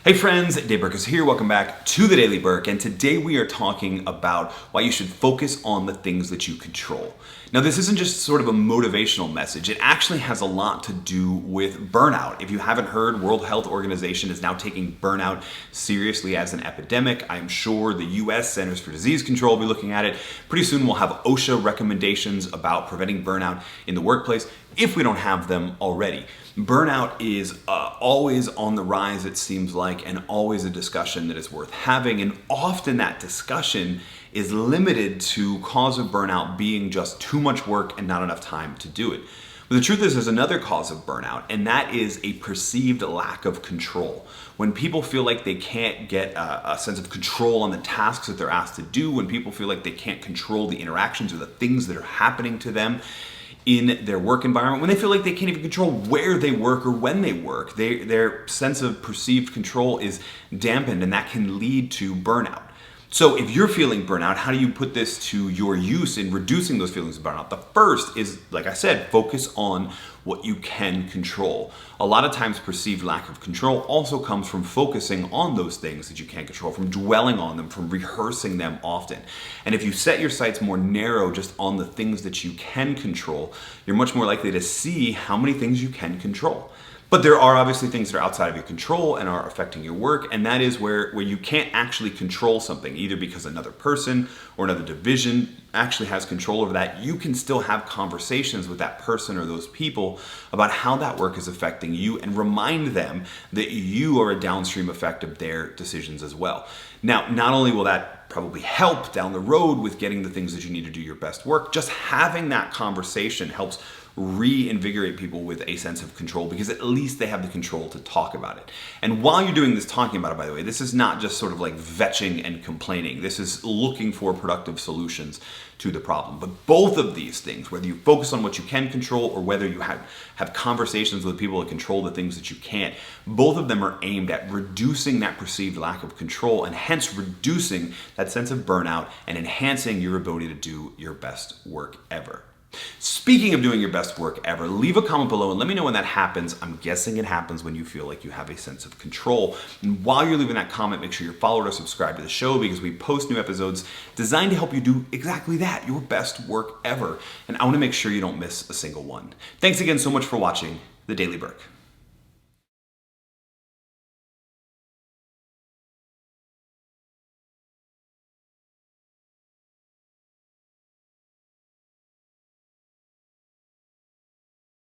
Hey friends, Burkus here. Welcome back to the Daily Burk, and today we are talking about why you should focus on the things that you control. Now, this isn't just sort of a motivational message. It actually has a lot to do with burnout. If you haven't heard, World Health Organization is now taking burnout seriously as an epidemic. I'm sure the US Centers for Disease Control will be looking at it. Pretty soon we'll have OSHA recommendations about preventing burnout in the workplace if we don't have them already. Burnout is always on the rise, it seems like, and always a discussion that is worth having. And often that discussion is limited to cause of burnout being just too much work and not enough time to do it. But the truth is, there's another cause of burnout, and that is a perceived lack of control. When people feel like they can't get a sense of control on the tasks that they're asked to do, when people feel like they can't control the interactions or the things that are happening to them in their work environment, when they feel like they can't even control where they work or when they work, their sense of perceived control is dampened, and that can lead to burnout. So if you're feeling burnout, how do you put this to your use in reducing those feelings of burnout? The first is, like I said, focus on what you can control. A lot of times perceived lack of control also comes from focusing on those things that you can't control, from dwelling on them, from rehearsing them often. And if you set your sights more narrow just on the things that you can control, you're much more likely to see how many things you can control. But there are obviously things that are outside of your control and are affecting your work, and that is where you can't actually control something, either because another person or another division actually has control over that. You can still have conversations with that person or those people about how that work is affecting you and remind them that you are a downstream effect of their decisions as well. Now, not only will that probably help down the road with getting the things that you need to do your best work, just having that conversation helps reinvigorate people with a sense of control, because at least they have the control to talk about it. And while you're doing this talking about it, by the way, this is not just sort of like vetching and complaining. This is looking for productive solutions to the problem. But both of these things, whether you focus on what you can control or whether you have conversations with people that control the things that you can't, both of them are aimed at reducing that perceived lack of control, and hence reducing that sense of burnout and enhancing your ability to do your best work ever. Speaking of doing your best work ever, leave a comment below and let me know when that happens. I'm guessing it happens when you feel like you have a sense of control. And while you're leaving that comment, make sure you're followed or subscribed to the show, because we post new episodes designed to help you do exactly that, your best work ever. And I want to make sure you don't miss a single one. Thanks again so much for watching The Daily Burk.